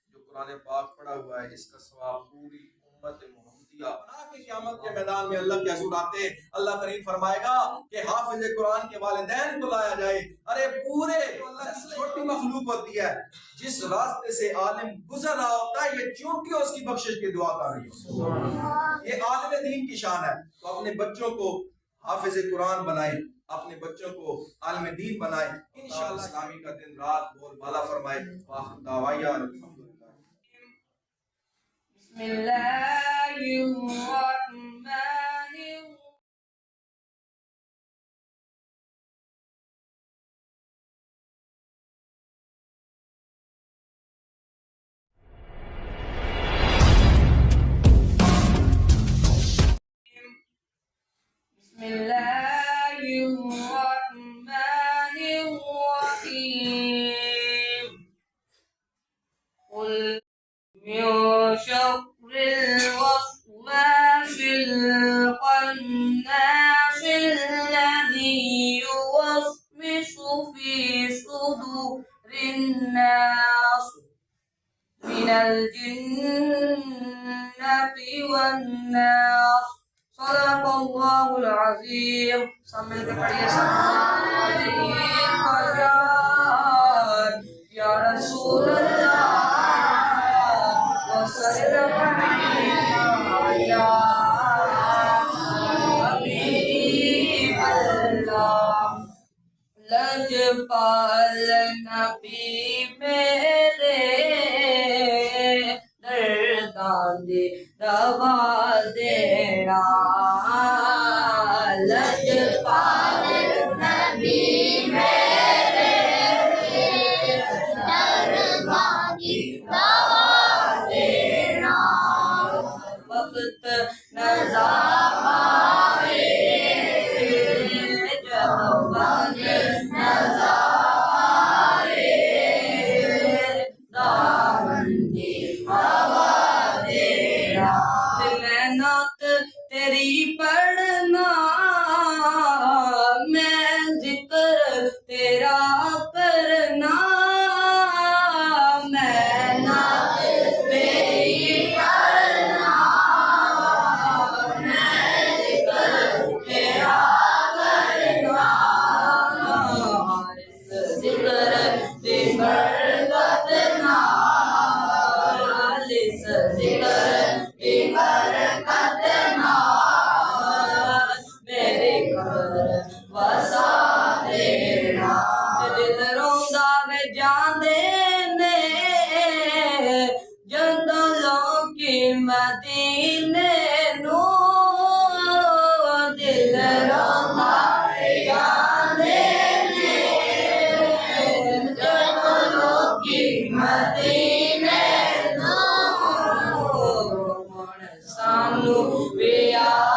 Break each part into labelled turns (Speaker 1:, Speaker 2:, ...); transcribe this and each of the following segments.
Speaker 1: جو قرآن پاک پڑھا ہوا ہے اس کا ثواب پوری امت محمدیہ کے قیامت کے میدان میں اللہ کے حضور آتے ہیں. اللہ کریم فرمائے گا کہ حافظ قرآن کے والدین کو لایا جائے. ارے پورے چھوٹی مخلوق ہوتی ہے جس راستے سے عالم گزر رہا ہوتا ہے یہ چونکہ اس کی بخشش کی دعا کر رہی ہوتی ہے. یہ عالم دین کی شان ہے. تو اپنے بچوں کو حافظ قرآن بنائیں, اپنے بچوں کو عالم دین بنائیں. انشاءاللہ اسلامی کا دن رات بول بالا فرمائے. وآخر دعوانا الحمدللہ.
Speaker 2: بسم اللہ الرحمن الرحیم. بسم اللہ الرحمن الرحیم. قل من شر الوسواس الخناس الذي يوسوس في صدور الناس من الجنة والناس. صدق اللہ العظیم. سامنے پہ پڑھیے یا رسول اللہ وسلم یا حبیب اللہ. لجپال نبی میرے درداں دی دوا دینا. لجپال نبی میرے درداں دی دوا دینا. وقت نظر آئے جب وقت نظر آئے دامن دی ہوا دینا. میں نعت تیری پڑھنا میں ذکر تیرا کرنا. میں نعت تیری پڑھنا میں ذکر تیرا کرنا. اس ذکر دی برکت نال اس ذکر دی برکت نال میرے گھر وسا دینا. دل روندا میں جاندے نے جنگلوں کی مدینے نو. دل روندا میں جاندے نے جنگلوں کی مدینے نو. ہن سانو پیار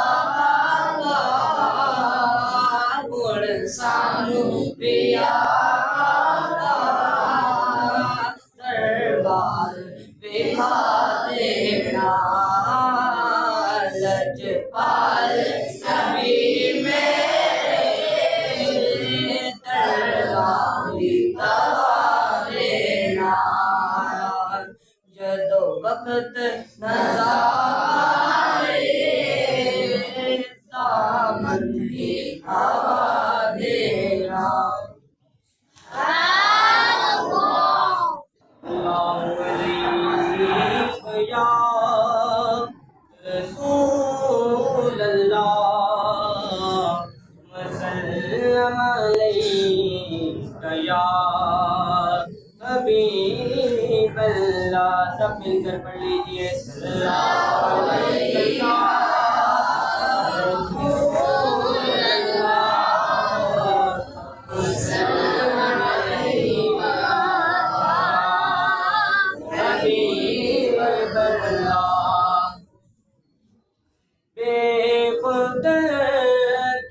Speaker 2: ہن سانو پیار دربار بٹھا دینا. لجپال نبی میرے درداں دی دوا دینا. جدو وقت نظر آئے دامن دی ہوا دینا. اللہم علیک یا رسول اللہ وسلم علیک یا حبیب اللہ. سب مل کر پڑھ لیجیے. صلی اللہ علیہ رسول اللہ وسلم علیک حبیب اللہ. بے خود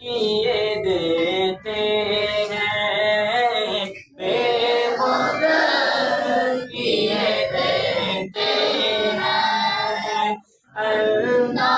Speaker 2: کیے دیتے ہیں بے خود کیے دیتے ہیں. انداز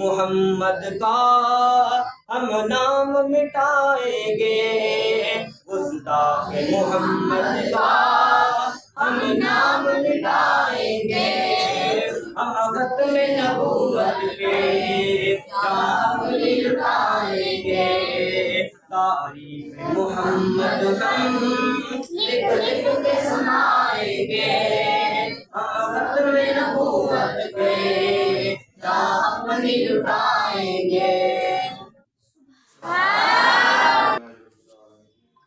Speaker 2: محمد کا ہم نام مٹائیں گے، گستاخ محمد کا ہم نام مٹائیں گے، ہم ختم نبوت پہ جام لٹائیں گے، تعریف محمد ہم لکھ لکھ کے سنائیں گے، ہم ختم نبوت پہ جام لٹائیں گے۔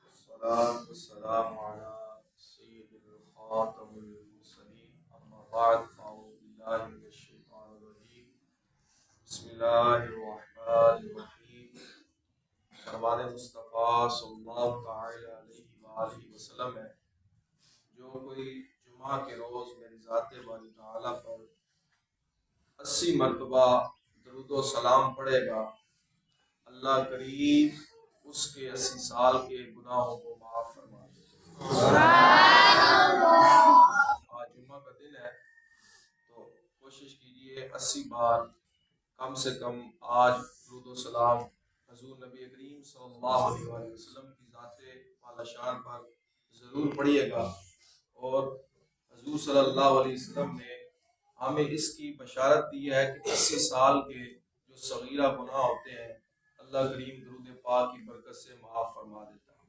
Speaker 1: والصلاة والسلام على سيد الخاتم المرسلين أما بعد فأعوذ بالله من الشيطان الرجيم بسم الله الرحمن الرحيم۔ فرمان مصطفیٰ صلی اللہ تعالی علیہ وآلہ وسلم ہے، جو کوئی جمعہ کے روز میری ذات باری تعالیٰ پر 80 مرتبہ درود و سلام پڑھے گا، اللہ کریم اس کے 80 سال کے گناہوں کو معاف فرما دے۔ آج جمعہ کا دن ہے تو کوشش کیجئے 80 بار کم سے کم آج درود و سلام حضور نبی کریم صلی اللہ علیہ وسلم کی ذات والا شان پر ضرور پڑھیے گا۔ اور حضور صلی اللہ علیہ وسلم نے ہمیں اس کی بشارت دی ہے کہ 80 سال کے جو صغیرہ گناہ ہوتے ہیں اللہ کریم درود پاک کی برکت سے معاف فرما دیتا ہے۔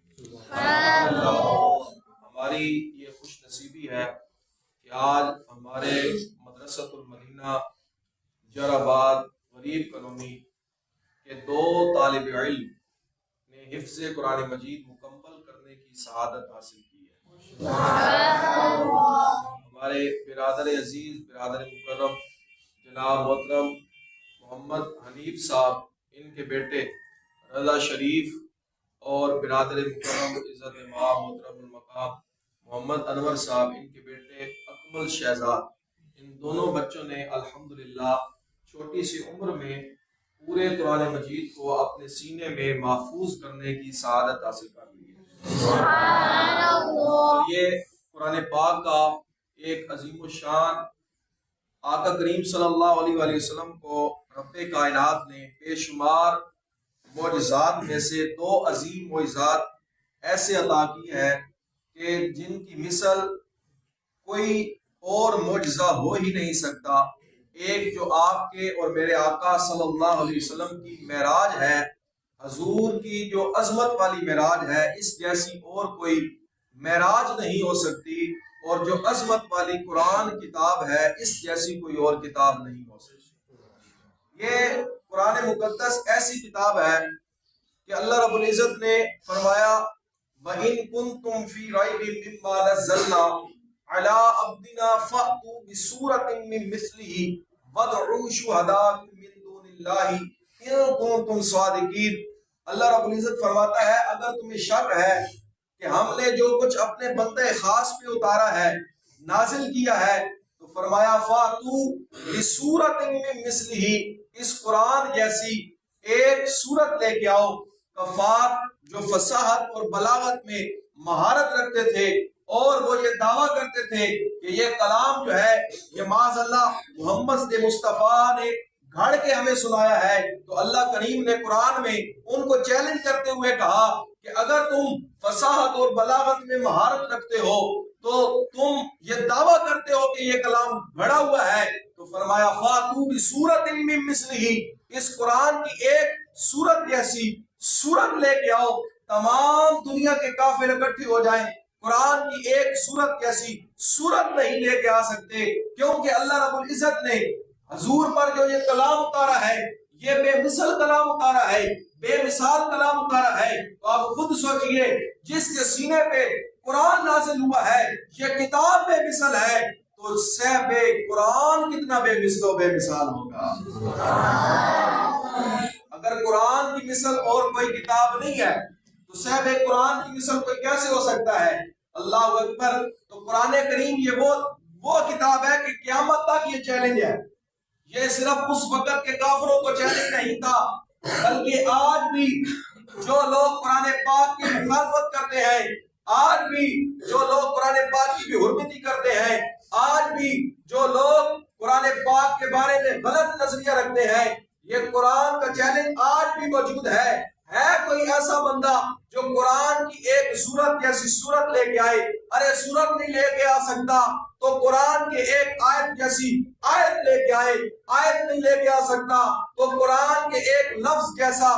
Speaker 1: ہماری یہ خوش نصیبی ہے کہ آج ہمارے مدرسۃ المدینہ جراباد غریب کالونی کے 2 طالب علم نے حفظ قرآن مجید مکمل کرنے کی سعادت حاصل کی ہے۔ ہمارے برادر عزیز، برادر مکرم جناب محترم محمد حنیف صاحب، ان کے بیٹے رضا شریف اور برادر مکرم عزت امام محترم المقام محمد انور صاحب، ان کے بیٹے اکمل شہزاد، ان دونوں بچوں نے الحمدللہ چھوٹی سی عمر میں پورے قرآن مجید کو اپنے سینے میں محفوظ کرنے کی سعادت حاصل کر لی ہے۔ اور یہ قرآن پاک کا ایک عظیم الشان آقا کریم صلی اللہ علیہ وآلہ وسلم کو رب کائنات نے بے شمار معجزات میں سے 2 عظیم معجزات ایسے عطا کی ہیں کہ جن کی مثل کوئی اور معجزہ ہو ہی نہیں سکتا۔ ایک جو آپ کے اور میرے آقا صلی اللہ علیہ وسلم کی معراج ہے، حضور کی جو عظمت والی معراج ہے، اس جیسی اور کوئی معراج نہیں ہو سکتی، اور جو عظمت والی قرآن کتاب ہے اس جیسی کوئی اور کتاب نہیں ہو سکتی۔ یہ قرآن مقدس ایسی کتاب ہے کہ اللہ رب العزت نے فرمایا وَإِن كُنتُمْ فِي رَيْبٍ مِّمَّا نَزَّلْنَا عَلَىٰ عَبْدِنَا فَأْتُوا بِسُورَةٍ مِّن مِّثْلِهِ وَادْعُوا شُهَدَاءَكُم مِّن دُونِ اللَّهِ إِن كُنتُمْ صَادِقِينَ۔ اللہ رب العزت فرماتا ہے اگر تمہیں شک ہے کہ ہم نے جو کچھ اپنے بندے خاص پہ اتارا ہے، نازل کیا ہے، تو فرمایا فَأْتُوا بِسُورَةٍ مِّن مِّثْلِهِ، اس قرآن جیسی ایک سورت لے کے آؤ۔ کفار جو فصاحت اور بلاغت میں مہارت رکھتے تھے اور وہ یہ دعویٰ کرتے تھے کہ یہ کلام جو ہے یہ معاذ اللہ محمد مصطفیٰ نے گھڑ کے ہمیں سنایا ہے، تو اللہ کریم نے قرآن میں ان کو چیلنج کرتے ہوئے کہا کہ اگر تم فصاحت اور بلاغت میں مہارت رکھتے ہو تو تم یہ دعویٰ کرتے ہو کہ یہ کلام گھڑا ہوا ہے، تو فرمایا فَأْتُوا بِسُورَةٍ مِّن مِّثْلِهِ، اس قرآن کی ایک سورت جیسی سورت لے کے آؤ۔ تمام دنیا کے کافر اکٹھے ہو جائیں، قرآن کی ایک سورت جیسی سورت نہیں لے کے آ سکتے، کیونکہ اللہ رب العزت نے حضور پر جو یہ کلام اتارا ہے یہ بے مثل کلام اتارا ہے، بے مثال کلام اتارا ہے۔ تو آپ خود سوچئے جس کے سینے پہ قرآن نازل ہوا ہے یہ کتاب بے مثل ہے، تو صاحب قرآن کتنا بے مثل و بے مثال ہوگا۔ اگر قرآن کی مثل اور کوئی کتاب نہیں ہے تو صاحب قرآن کی مثل کوئی کیسے ہو سکتا ہے؟ اللہ اکبر۔ تو قرآن کریم یہ وہ کتاب ہے کہ قیامت تک یہ چیلنج ہے، یہ صرف اس وقت کے کافروں کو چیلنج نہیں تھا، بلکہ آج بھی جو لوگ قرآن پاک کی مخالفت کرتے ہیں، آج بھی جو لوگ قرآن پاک کی بے حرمتی کرتے ہیں، آج بھی جو لوگ قرآن پاک کے بارے میں غلط نظریہ رکھتے ہیں. یہ قرآن کا چیلنج آج بھی موجود ہے کوئی ایسا بندہ جو قرآن کی ایک سورت جیسی سورت لے کے آئے؟ ارے سورت نہیں لے کے آ سکتا تو قرآن کے ایک آیت جیسی آیت لے کے آئے. آیت نہیں لے کے آ سکتا تو قرآن کے ایک لفظ جیسا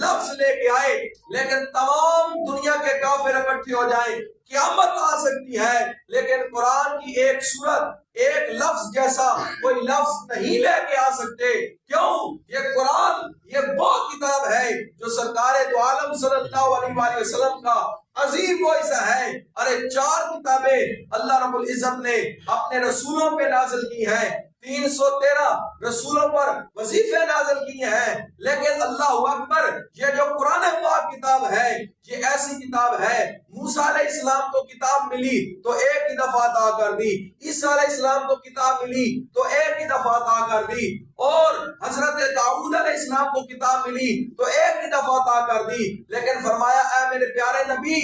Speaker 1: لفظ لے کے آئے. لیکن تمام دنیا کے کافر اکٹھے ہو جائیں، قیامت آ سکتی ہے، لیکن قرآن کی ایک سورت ایک لفظ جیسا کوئی لفظ نہیں لے کے آ سکتے. کیوں؟ یہ قرآن یہ وہ کتاب ہے جو سرکار دو عالم صلی اللہ علیہ وآلہ وسلم کا عظیم معجزہ ہے. ارے 4 کتابیں اللہ رب العزت نے اپنے رسولوں پہ نازل کی ہیں، 313 رسولوں پر وظیفے نازل کیے ہیں. لیکن اللہ اکبر، یہ جو قرآن پاک کتاب ہے یہ ایسی کتاب ہے. موسیٰ علیہ السلام کو کتاب ملی تو ایک ہی دفعہ عطا کر دی، عیسیٰ علیہ السلام کو کتاب ملی تو ایک ہی دفعہ عطا کر دی، اور حضرت داؤد علیہ السلام کو کتاب ملی تو ایک ہی دفعہ عطا کر دی. لیکن فرمایا اے میرے پیارے نبی،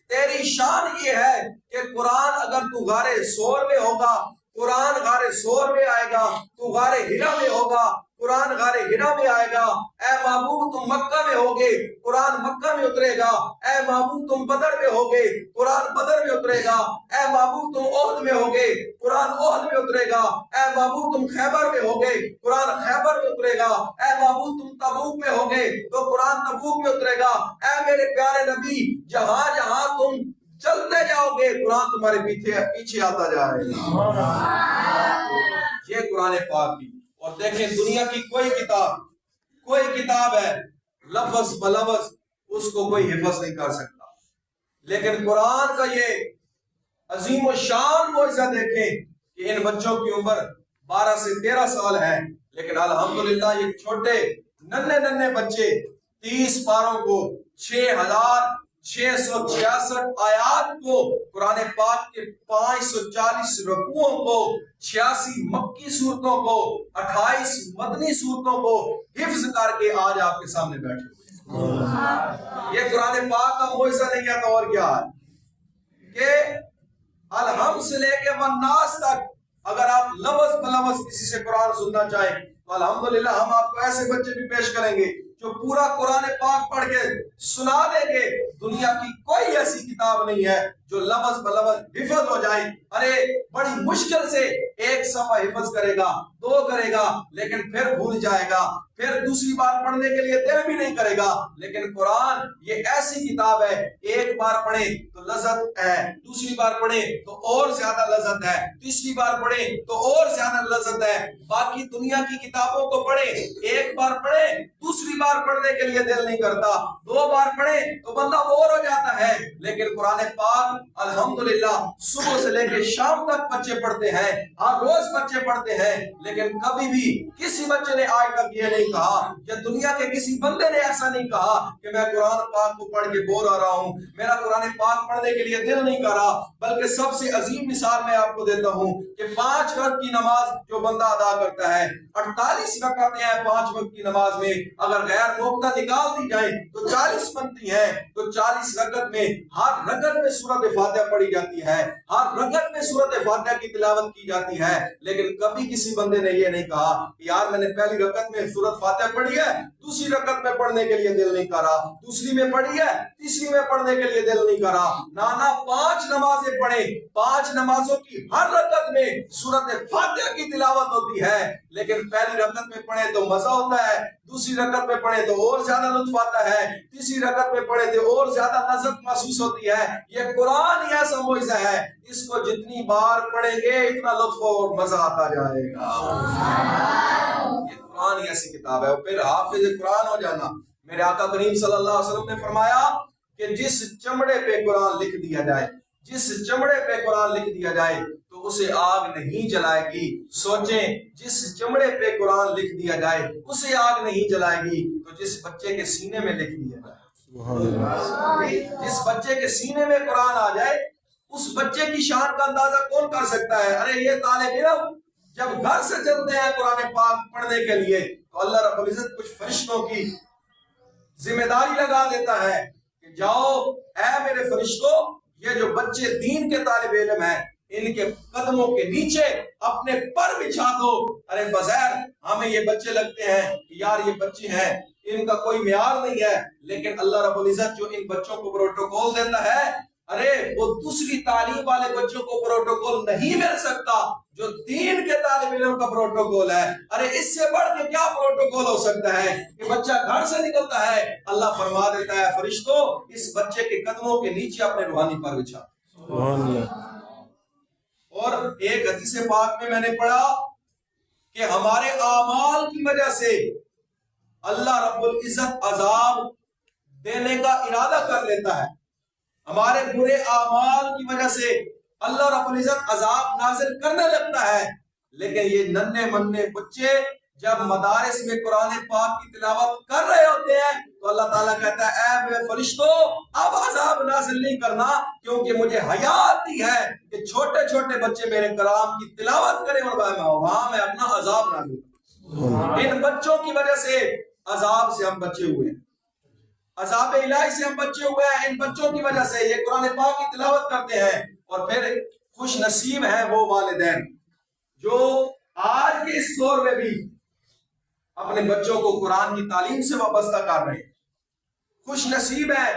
Speaker 1: تیری شان یہ ہے کہ قرآن اگر تو غار سور میں ہوگا، قرآن غار سور میں آئے گا، تو غار ہرا میں ہوگا، قرآن غار ہرا میں آئے گا. اے محبوب تم مکہ میں ہوگے، قرآن مکہ میں اترے گا. اے محبوب تم بدر میں ہوگے، قرآن بدر میں اترے گا. اے محبوب تم احد میں ہوگے، قرآن احد میں اترے گا. اے محبوب تم خیبر میں ہوگے، قرآن خیبر میں اترے گا. اے محبوب تم تبوک میں ہوگے تو قرآن تبوک میں اترے گا. اے میرے پیارے نبی، جہاں جہاں تم چلتے جاؤ گے قرآن تمہارے پیچھے آتا جائے گا. یہ قرآن پاک کی. اور دیکھیں دنیا کی کوئی کتاب ہے لفظ بلفظ اس کو کوئی حفظ نہیں کر سکتا. لیکن قرآن کا یہ عظیم و شان معجزہ دیکھیں کہ ان بچوں کی عمر 12 سے 13 سال ہے، لیکن الحمدللہ یہ چھوٹے ننھے بچے 30 پاروں کو 6666 آیات کو، قرآن پاک کے 540 رکوعوں کو، 86 مکی صورتوں کو، 28 مدنی صورتوں کو حفظ کر کے آج آپ کے سامنے بیٹھے ہوئے ہیں. یہ قرآن پاک کا معجزہ نہیں ہے تو اور کیا ہے کہ الحمد سے لے کے والناس تک اگر آپ لفظ بلفظ کسی سے قرآن سننا چاہیں تو الحمدللہ ہم آپ کو ایسے بچے بھی پیش کریں گے جو پورا قرآن پاک پڑھ کے سنا دیں گے. دنیا کی کوئی ایسی کتاب نہیں ہے جو لفظ بلفظ حفظ ہو جائے. ارے بڑی مشکل سے ایک صفحہ حفظ کرے گا، 2 کرے گا، لیکن پھر بھول جائے گا، پھر دوسری بار پڑھنے کے لیے دل بھی نہیں کرے گا. لیکن قرآن یہ ایسی کتاب ہے، ایک بار پڑھیں تو لذت ہے، دوسری بار پڑھیں تو اور زیادہ لذت ہے، تیسری بار پڑھیں تو اور زیادہ لذت ہے. باقی دنیا کی کتابوں کو پڑھیں، ایک بار پڑھیں دوسری بار پڑھنے کے لیے دل نہیں کرتا، 2 بار پڑھیں تو بندہ بور ہو جاتا ہے. لیکن قرآن پاک الحمدللہ صبح سے لے کے شام تک بچے پڑھتے ہیں، ہر روز بچے پڑھتے ہیں. لیکن کبھی بھی کسی بچے نے آج تک یہ نہیں کہا، یا دنیا کے کسی بندے نے ایسا نہیں کہا کہ میں قرآن پاک کو پڑھ کے بور ہو رہا ہوں، میرا قرآن پاک پڑھنے کے لیے دل نہیں کر رہا. بلکہ سب سے عظیم مثال میں آپ کو دیتا ہوں کہ 5 وقت کی نماز جو بندہ ادا کرتا ہے، 48 رکعتیں ہیں 5 وقت کی نماز میں، اگر غیر نقطہ نکال دی جائیں تو 40 بنتی ہیں. تو 40 رکعت میں ہر رکعت میں سورۃ فاتحہ پڑھی جاتی ہے، ہر رکعت میں سورۃ فاتحہ کی تلاوت کی جاتی ہے. لیکن کبھی کسی بندے نے یہ نہیں کہا کہ یار میں نے پہلی رکعت میں سورۃ فاتحہ پڑھی ہے، دوسری رکعت میں پڑھنے کے لیے دل نہیں کرا، دوسری میں پڑھی ہے، تیسری میں پڑھنے کے لیے دل نہیں کرا. نانا 5 نمازیں پڑھیں، 5 نمازوں کی ہر رکعت میں سورۃ فاتحہ کی تلاوت ہوتی ہے. لیکن پہلی رکعت میں پڑھیں تو مزہ ہوتا ہے، دوسری رکعت میں پڑھیں تو اور زیادہ لطف آتا ہے، تیسری رکعت میں پڑھیں تو اور زیادہ لذت محسوس ہوتی ہے. یہ قرآن ہی ایسا معجزہ ہے، اس کو جتنی بار پڑھیں گے اتنا لطف اور مزہ آتا جائے گا. یہ قرآن ہی ایسی کتاب ہے. اور پھر حافظ قرآن ہو جانا. میرے آقا کریم صلی اللہ علیہ وسلم نے فرمایا کہ جس چمڑے پہ قرآن لکھ دیا جائے، جس چمڑے پہ قرآن لکھ دیا جائے تو اسے آگ نہیں جلائے گی. سوچیں، جس چمڑے پہ قرآن لکھ دیا جائے اسے آگ نہیں جلائے گی. تو جس بچے کے سینے میں لکھ دیا جائے، جس بچے کے سینے میں قرآن آ جائے، اس بچے کی شان کا اندازہ کون کر سکتا ہے؟ ارے یہ طالب علم جب گھر سے چلتے ہیں قرآن پاک پڑھنے کے لیے تو اللہ رب العزت کچھ فرشتوں کی ذمہ داری لگا دیتا ہے کہ جاؤ اے میرے فرشتوں، یہ جو بچے دین کے طالب علم ہیں ان کے قدموں کے نیچے اپنے پر بچھا دو. ارے بظاہر ہمیں یہ بچے لگتے ہیں کہ یار یہ بچے ہیں، ان کا کوئی معیار نہیں ہے، لیکن اللہ رب العزت جو ان بچوں کو پروٹوکول دیتا ہے، ارے وہ دوسری تعلیم والے بچوں کو پروٹوکول نہیں مل سکتا جو دین کے طالب علم کا پروٹوکول ہے. ارے اس سے بڑھ کے کیا پروٹوکول ہو سکتا ہے کہ بچہ گھر سے نکلتا ہے، اللہ فرما دیتا ہے فرشتوں اس بچے کے قدموں کے نیچے اپنے روحانی پر بچھا. اور ایک حدیث پاک میں نے پڑھا کہ ہمارے اعمال کی وجہ سے اللہ رب العزت عذاب دینے کا ارادہ کر لیتا ہے. ہمارے برے اعمال کی وجہ سے اللہ رب العزت عذاب نازل کرنے لگتا ہے. لیکن یہ ننھے منھے بچے جب مدارس میں قرآن پاک کی تلاوت کر رہے ہوتے ہیں تو اللہ تعالیٰ کہتا ہے اے میرے فرشتوں اب عذاب نازل نہیں کرنا، کیونکہ مجھے حیا آتی ہے کہ چھوٹے چھوٹے بچے میرے کلام کی تلاوت کریں اور وہاں میں اپنا عذاب نازل کروں. ان بچوں کی وجہ سے عذاب سے ہم بچے ہوئے ہیں، عذاب الہی سے ہم بچے ہوئے ہیں. ان بچوں کی وجہ سے یہ قرآن پاک کی تلاوت کرتے ہیں. اور پھر خوش نصیب ہیں وہ والدین جو آج کے اس دور میں بھی اپنے بچوں کو قرآن کی تعلیم سے وابستہ کر رہے ہیں. خوش نصیب ہیں.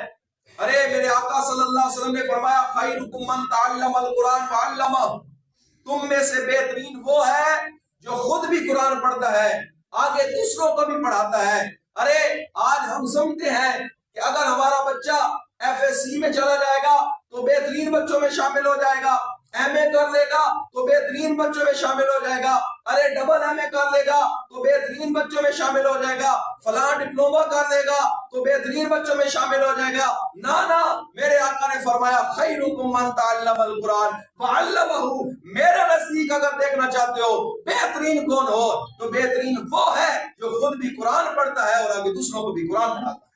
Speaker 1: ارے میرے آقا صلی اللہ علیہ وسلم نے فرمایا خیرکم من تعلم القرآن وعلمہ، تم میں سے بہترین وہ ہے جو خود بھی قرآن پڑھتا ہے آگے دوسروں کو بھی پڑھاتا ہے. ارے آج ہم سمجھتے ہیں کہ اگر ہمارا بچہ FSC میں چلا جائے گا تو بہترین بچوں میں شامل ہو جائے گا، MA کر لے گا تو بہترین بچوں میں شامل ہو جائے گا، ارے ڈبل MA کر لے گا تو بہترین بچوں میں شامل ہو جائے گا، فلاں ڈپلوما کر لے گا تو بہترین بچوں میں شامل ہو جائے گا. نا میرے آقا نے فرمایا خیرکم من تعلم القرآن وعلمہ. میرے نزدیک اگر دیکھنا چاہتے ہو بہترین کون ہو تو بہترین وہ ہے جو خود بھی قرآن پڑھتا ہے اور آگے دوسروں کو بھی قرآن پڑھاتا ہے.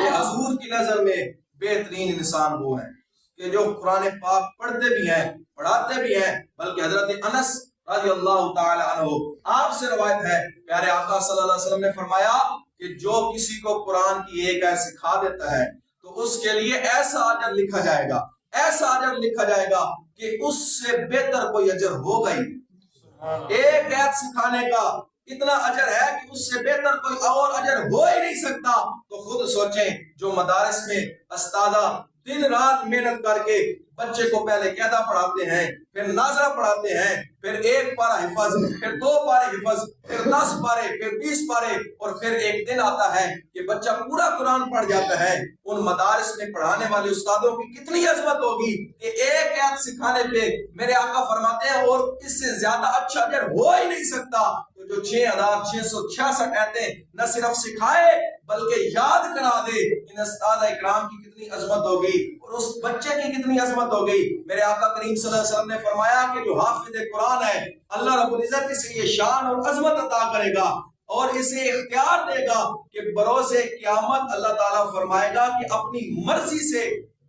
Speaker 1: یہ حضور کی نظر میں بہترین انسان وہ ہیں کہ جو قرآن پاک پڑھتے بھی ہیں پڑھاتے بھی ہیں. بلکہ حضرت انس رضی اللہ تعالی عنہ آپ سے روایت ہے پیارے آقا صلی اللہ علیہ وسلم نے فرمایا کہ جو کسی کو قرآن کی ایک آیت سکھا دیتا ہے تو اس کے لیے ایسا اجر لکھا جائے گا، ایسا اجر لکھا جائے گا کہ اس سے بہتر کوئی اجر ہوگا ہی. ایک آیت سکھانے کا اتنا اجر ہے کہ اس سے بہتر کوئی اور اجر ہو ہی نہیں سکتا. تو خود سوچیں جو مدارس میں استادہ دن رات محنت کر کے بچے کو پہلے قاعدہ پڑھاتے ہیں، پھر ناظرہ پڑھاتے ہیں، پھر 1 پارہ حفظ، پھر 2 پارے حفظ، پھر 10 پارے، پھر 20 پارے، اور پھر ایک دن آتا ہے کہ بچہ پورا قرآن پڑھ جاتا ہے. ان مدارس میں پڑھانے والے استادوں کی کتنی عظمت ہوگی کہ ایک آیت سکھانے پہ میرے آقا فرماتے ہیں اور اس سے زیادہ اچھا اجر ہو ہی نہیں سکتا. تو جو 6666 آیتیں نہ صرف سکھائے بلکہ یاد کرا دے، ان استاد اکرام کی کتنی عظمت ہوگی اور اس بچے کی کتنی عظمت ہوگی. میرے آقا کریم صلی اللہ علیہ وسلم نے فرمایا کہ جو حافظ قرآن ہے اللہ رب العزت اسے یہ شان اور عظمت عطا کرے گا اور اسے اختیار دے گا کہ بروز قیامت اللہ تعالیٰ فرمائے گا کہ اپنی مرضی سے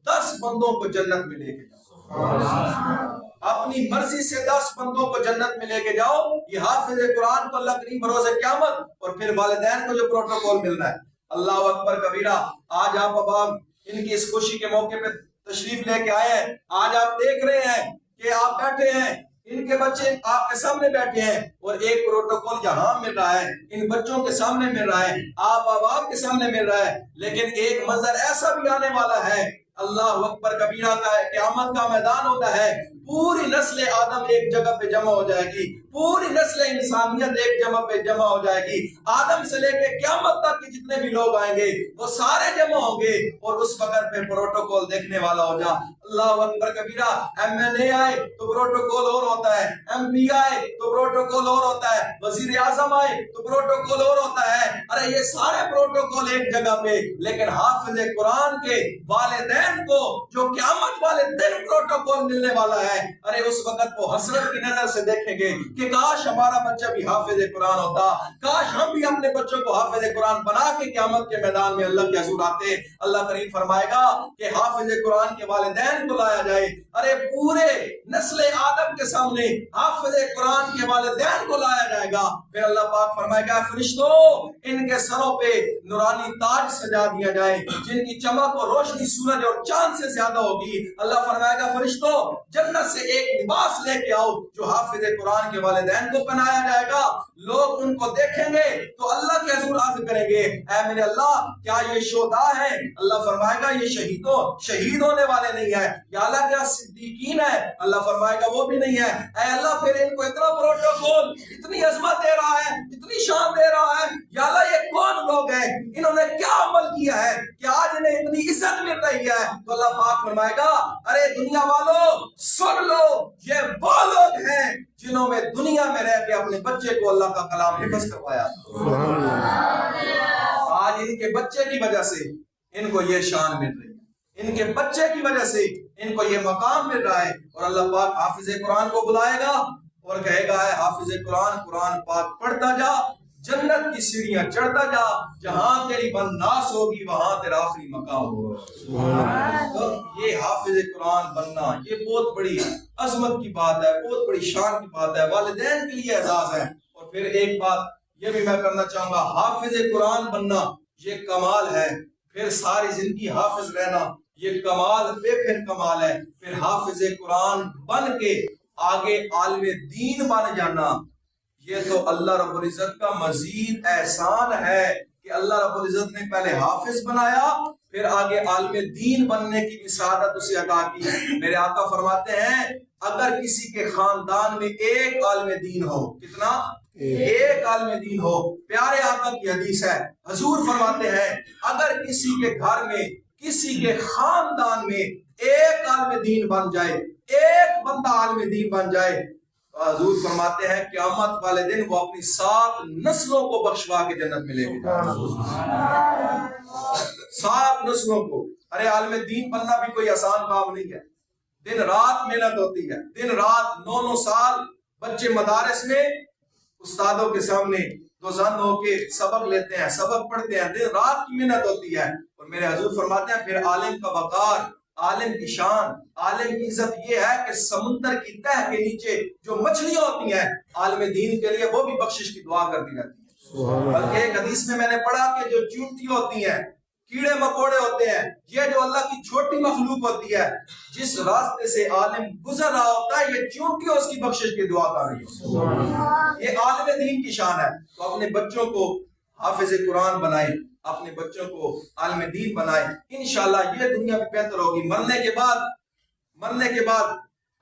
Speaker 1: 10 بندوں کو جنت میں لے کے جاؤ، اپنی مرضی سے 10 بندوں کو جنت میں لے کے جاؤ. یہ حافظ قرآن کو اللہ کریم بروز قیامت اور پھر والدین کو جو پروٹوکول ملنا ہے. اللہ اکبر کبیرہ. آج آپ اب ان کی اس خوشی کے موقع پہ تشریف لے کے آئے ہیں. آج آپ دیکھ رہے ہیں کہ آپ بیٹھے ہیں، ان کے بچے آپ کے سامنے بیٹھے ہیں اور ایک پروٹوکول یہاں مل رہا ہے، ان بچوں کے سامنے مل رہا ہے، آپ کے سامنے مل رہا ہے. لیکن ایک منظر ایسا بھی آنے والا ہے، اللہ اکبر کبیرہ کا قیامت کا میدان ہوتا ہے، پوری نسل آدم ایک جگہ پہ جمع ہو جائے گی، پوری نسل انسانیت ایک جگہ پہ جمع ہو جائے گی. آدم سے لے کے قیامت تک کے جتنے بھی لوگ آئیں گے وہ سارے جمع ہوں گے اور اس وقت پہ پروٹوکول دیکھنے والا ہو جا. اللہ اکبر کبیرہ. MLA آئے تو پروٹوکول اور ہوتا ہے، MP آئے تو پروٹوکول اور ہوتا ہے، وزیر اعظم آئے تو پروٹوکول اور ہوتا ہے. ارے یہ سارے پروٹوکول ایک جگہ پہ، لیکن حافظ قرآن کے والدین کو جو قیامت والے دن پروٹوکول ملنے والا ہے جائے، ارے اس وقت وہ حسرت کی نظر سے دیکھیں گے کہ کاش ہمارا بچہ بھی حافظ قرآن ہوتا، کاش ہم بھی اپنے بچوں کو حافظ قرآن بنا کے قیامت کے میدان میں اللہ کے حضور آتے۔ اللہ کریم فرمائے گا کہ حافظ قرآن کے والدین کو لایا جائے، ارے پورے نسل آدم کے سامنے حافظ قرآن کے والدین کو لایا جائے گا، پھر اللہ پاک فرمائے گا فرشتوں ان کے سروں پہ نورانی تاج سجا دیا جائے جن کی چمک اور روشنی سورج اور چاند سے زیادہ ہوگی۔ اللہ فرمائے گا فرشتوں جنت سے ایک لباس لے کے آؤ جو حافظ قرآن کے والدین کو پہنایا جائے گا، لوگ ان کو دیکھیں گے تو اللہ کے حضور عرض کریں گے اے میرے اللہ کیا یہ شہداء ہیں؟ اللہ فرمائے گا یہ شہید ہونے والے نہیں ہیں۔ یا اللہ کیا صدیقین ہے؟ اللہ فرمائے گا وہ بھی نہیں ہے۔ اے اللہ پھر ان کو اتنا پروٹوکول، اتنی عظمت دے رہا ہے، اتنی شان دے رہا ہے، یا اللہ یہ کون لوگ ہیں؟ انہوں نے کیا عمل کیا ہے کہ آج انہیں اتنی عزت مل رہی ہے؟ تو اللہ پاک فرمائے گا ارے دنیا والوں سن لو، یہ وہ لوگ ہیں جنہوں میں دنیا میں رہ کے اپنے بچے کو اللہ کا کلام حفظ کروایا۔ آج ان کے بچے کی وجہ سے ان کو یہ شان مل رہی ہے، ان کے بچے کی وجہ سے ان کو یہ مقام مل رہا ہے، اور اللہ پاک حافظ قرآن کو بلائے گا اور کہے گا اے حافظ قرآن، قرآن پاک پڑھتا جا، جنت کی سیڑھیاں چڑھتا جا، جہاں تیری بنداس ہوگی وہاں تیرا آخری مقام ہوگا۔ تو یہ حافظ قرآن بننا یہ بہت بڑی عظمت کی بات ہے، بہت بڑی شان کی بات ہے، والدین کے لیے اعزاز ہے۔ اور پھر ایک بات یہ بھی میں کرنا چاہوں گا، حافظ قرآن بننا یہ کمال ہے، پھر ساری زندگی حافظ رہنا یہ کمال پہ پھر کمال ہے، پھر حافظ قرآن بن کے آگے عالم دین بن جانا یہ تو اللہ رب العزت کا مزید احسان ہے کہ اللہ رب العزت نے پہلے حافظ بنایا پھر آگے عالم دین بننے کی بھی سعادت اسے عطا کی۔ میرے آقا فرماتے ہیں اگر کسی کے خاندان میں ایک عالم دین ہو، کتنا؟ ایک عالم دین ہو، پیارے آقا کی حدیث ہے، حضور فرماتے ہیں اگر کسی کے گھر میں کسی کے خاندان میں ایک عالم دین بن جائے، ایک بندہ عالم دین بن جائے، حضور فرماتے ہیں قیامت والے دن وہ اپنی 7 نسلوں کو بخشوا کے جنت میں لے کے جائے گا۔ 7 نسلوں کو۔ ارے عالم دین بننا بھی کوئی آسان کام نہیں ہے، دن رات محنت ہوتی ہے، دن رات 9 سال بچے مدارس میں استادوں کے سامنے دوزن ہو کے سبق لیتے ہیں، سبق پڑھتے ہیں، دن رات کی محنت ہوتی ہے۔ اور میرے حضور فرماتے ہیں پھر عالم کا وقار، عالم کی شان، عالم کی عزت یہ ہے کہ سمندر کی تہ کے نیچے جو مچھلیاں ہوتی ہیں عالم دین کے لیے وہ بھی بخشش کی دعا کرتی رہتی ہیں۔ بلکہ ایک حدیث میں نے پڑھا کہ جو چیونٹی ہوتی ہیں، کیڑے مکوڑے ہوتے ہیں، یہ جو اللہ کی چھوٹی مخلوق ہوتی ہے، جس راستے سے عالم گزر رہا ہوتا ہے یہ چیونٹی اس کی بخشش کی دعا کر رہی ہے۔ یہ عالم دین کی شان ہے۔ تو اپنے بچوں کو حافظ قرآن بنائیں، اپنے بچوں کو عالم دین بنائیں، انشاءاللہ یہ دنیا بھی بہتر ہوگی۔ مرنے کے بعد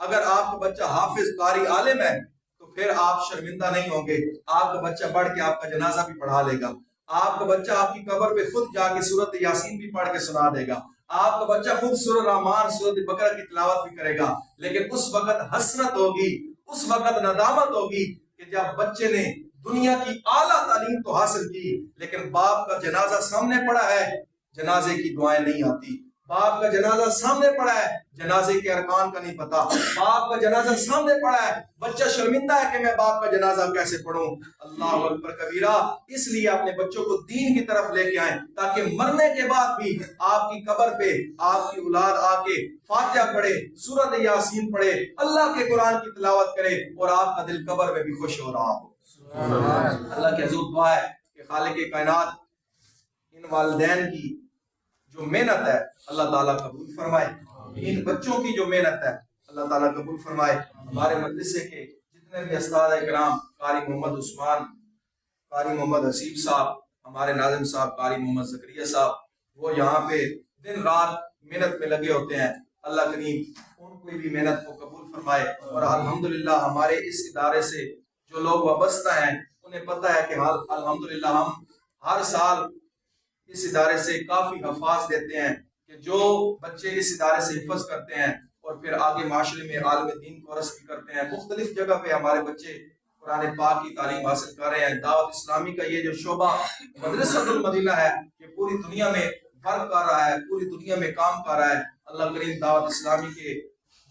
Speaker 1: اگر آپ کا بچہ حافظ قاری عالم ہے تو پھر آپ شرمندہ نہیں ہوں گے، آپ کا بچہ پڑھ کے آپ کا جنازہ بھی پڑھا لے گا، آپ کا بچہ آپ کی قبر پہ خود جا کے سورۃ یاسین بھی پڑھ کے سنا دے گا، آپ کا بچہ خود سورۃ رحمان، سورۃ بقرہ کی تلاوت بھی کرے گا۔ لیکن اس وقت حسرت ہوگی، اس وقت ندامت ہوگی کہ جب بچے نے دنیا کی اعلیٰ تعلیم تو حاصل کی لیکن باپ کا جنازہ سامنے پڑا ہے، جنازے کی دعائیں نہیں آتی، باپ کا جنازہ سامنے پڑا ہے، جنازے کے ارکان کا نہیں پتا، باپ کا جنازہ سامنے پڑا ہے، بچہ شرمندہ ہے کہ میں باپ کا جنازہ کیسے پڑھوں۔ اللہ اکبر کبیرہ۔ اس لیے اپنے بچوں کو دین کی طرف لے کے آئیں تاکہ مرنے کے بعد بھی آپ کی قبر پہ آپ کی اولاد آ کے فاتحہ پڑھے، سورۃ یاسین پڑھے، اللہ کے قرآن کی تلاوت کرے اور آپ کا دل قبر میں بھی خوش ہو رہا ہو۔ اللہ کے حضور دعا ہے کہ خالق کائنات ان والدین کی جو محنت ہے اللہ تعالیٰ قبول فرمائے، ان بچوں کی جو محنت ہے اللہ تعالیٰ قبول فرمائے۔ ہمارے مدرسے کے جتنے بھی استاد اکرام، قاری محمد عثمان، قاری محمد حسیب صاحب، ہمارے ناظم صاحب قاری محمد زکریا صاحب، وہ یہاں پہ دن رات محنت میں لگے ہوتے ہیں، اللہ کریم ان کی بھی محنت کو قبول فرمائے۔ اور الحمدللہ ہمارے اس ادارے سے جو لوگ وابستہ ہیں انہیں پتہ ہے کہ الحمدللہ ہم ہر سال اس ادارے سے کافی حفاظ دیتے ہیں کہ جو بچے اس ادارے سے حفظ کرتے ہیں اور پھر آگے معاشرے میں عالم دین کو رسم کرتے ہیں، مختلف جگہ پہ ہمارے بچے قرآن پاک کی تعلیم حاصل کر رہے ہیں۔ دعوت اسلامی کا یہ جو شعبہ مدرسۃ المدینہ ہے یہ پوری دنیا میں فرق کر رہا ہے، پوری دنیا میں کام کر رہا ہے۔ اللہ کریم دعوت اسلامی کے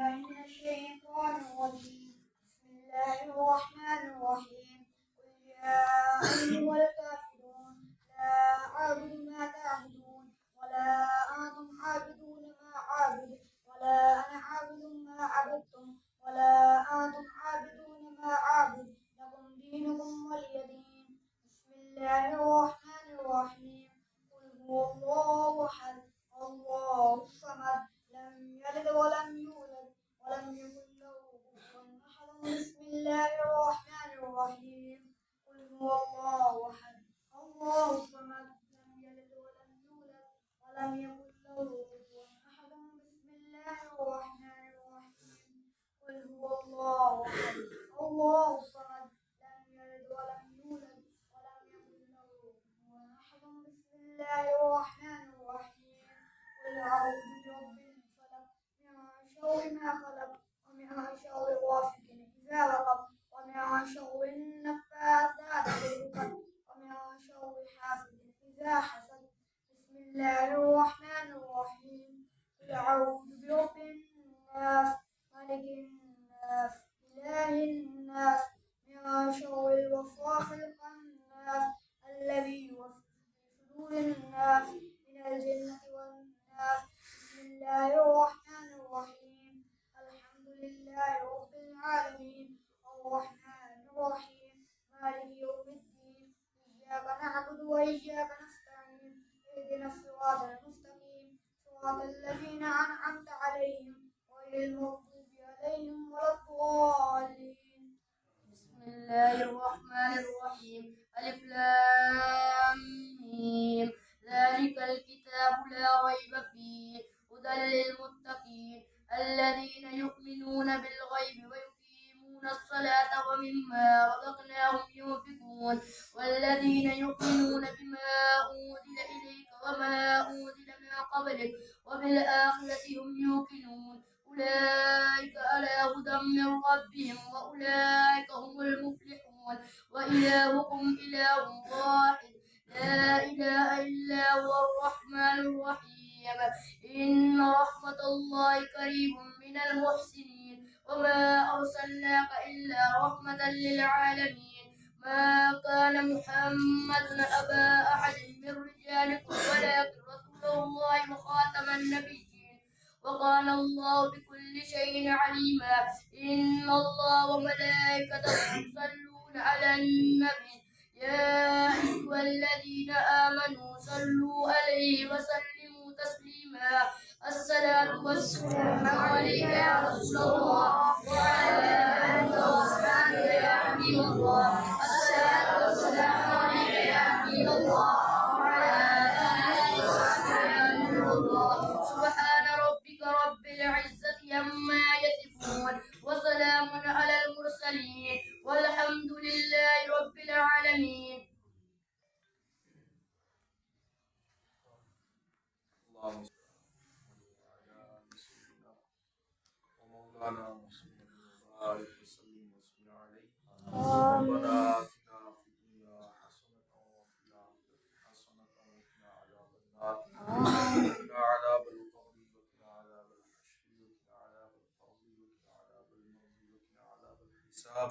Speaker 3: من الشيطان الرجيم. بسم الله الرحمن الرحيم. قل يا أيها الكافرون لا أعبد ما تعبدون ولا أنتم عابدون ما أعبد ولا أنا عابد ما عبدتم ولا أنتم عابدون ما أعبد لكم دينكم ولي دين. بسم الله الرحمن الرحيم. قل هو الله أحد الله الصمد لم يلد ولم يولد ولم يكن له كفوا أحد. بسم الله الرحمن الرحيم. قل هو الله أحد الله الصمد لم يلد ولم يولد ولم يكن له كفوا أحد. بسم الله الرحمن الرحيم. قل هو الله أحد الله الصمد لم يلد ولم يولد ولم يكن له كفوا أحد. بسم الله الرحمن الرحيم. قل أعوذ برب الفلق من شر ما خلق ومن شر غاسق إذا وقب ومن شر النفاثات في العقد ومن شر حاسد إذا حسد. بسم الله الرحمن الرحيم. قل أعوذ برب الناس ملك الناس إله الناس من شر الوسواس الخناس الذي يوسوس في صدور الناس من الجنة والناس. بسم الله الرحمن الرحيم. الحمد لله رب العالمين الرحمن الرحيم مالك يوم الدين إياك نعبد وإياك نستعين اهدنا الصراط المستقيم صراط الذين أنعمت عليهم غير المغضوب عليهم ولا الضالين.
Speaker 4: بسم الله الرحمن الرحيم. ألف لام ميم. ذلك الكتاب لا ريب فيه هدى للمتقين الذين يؤمنون بالغيب ويقيمون الصلاة ومما رزقناهم ينفقون والذين يؤمنون بما أنزل إليك وما أنزل من قبلك وبالآخرة هم يوقنون أولئك على هدى من ربهم وأولئك هم المفلحون. وإلهكم إله واحد لا إله إلا هو الرحمن الرحيم. إن رحمة الله قريب من المحسنين وما أرسلناك إلا رحمة للعالمين. ما كان محمد أبا أحد من رجالكم ولكن رسول الله وخاتم النبيين وكان الله بكل شيء عليما. إن الله وملائكته يصلون على النبي يا أيها الذين آمنوا صلوا عليه وسلموا تسليما. الصلاة والسلام عليك يا رسول الله وعلى آلك وصحبه يا حبيب الله. الصلاة والسلام عليك يا حبيب الله وعلى آلك وصحبه يا نور الله. سبحان ربك رب العزة عما يصفون وسلام على المرسلين والحمد لله رب العالمين.
Speaker 1: اللهم صل على سيدنا ومولانا محمد وبارك وسلم وسلم عليه. ربنا آتنا في الدنيا حسنة وفي الآخرة حسنة وقنا عذاب النار. وقنا عذاب القبر وقنا عذاب الحشر وقنا عذاب القبر وقنا عذاب الموت وقنا عذاب الحساب.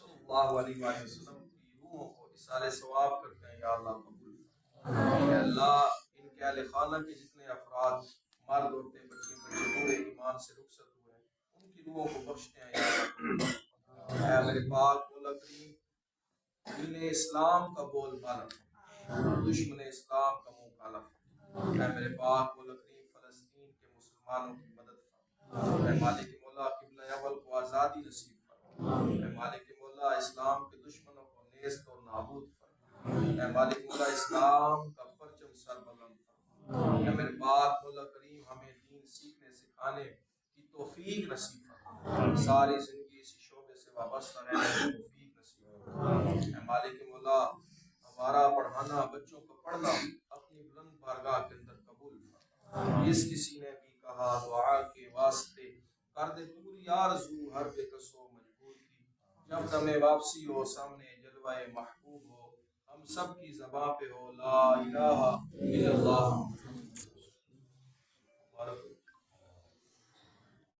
Speaker 1: صلی اللہ علیہ وآلہ وسلم کی روحوں کو اصال ثواب کرتے ہیں یا اللہ قبول فرما۔ یا اللہ ان کے اہل خانہ کے جتنے افراد مرد عورتیں بچے بوڑھے ایمان سے رخصت ہوئے ہیں ان کی روحوں کو بخشتے ہیں یا اللہ قبول فرما۔ اے میرے پاک مولا کریم دین اسلام کا بول بالا دشمن اسلام کا منہ کالا فرما۔ اے میرے پاک مولا کریم فلسطین کے مسلمانوں کی مدد فرما۔ اے مالک مولا قبلہ اول کو آزادی نصیب فرما۔ اے مالک مولا اسلام کے دشمنوں کو نیست اور نابود فرما۔ اے مالک مولا اسلام کا پرچم سر بلند فرما۔ اے میرے پاک مولا کریم ہمیں دین سیکھنے سکھانے کی توفیق نصیب فرما۔ ساری زندگی اسی شعبے سے وابستہ رہنے کی توفیق نصیب فرما۔ اے مالک مولا ہمارا پڑھانا بچوں کو پڑھنا اپنی بلند بارگاہ کے اندر قبول فرما۔ جس کسی نے بھی کہا دعا کے واسطے کر دے پوری آرزو ہر بے کس و مجبور کی، جب دم واپسی ہو سامنے جلوہ محبوب ہو ہم سب کی زباں پہ ہو لا الہ الا اللہ۔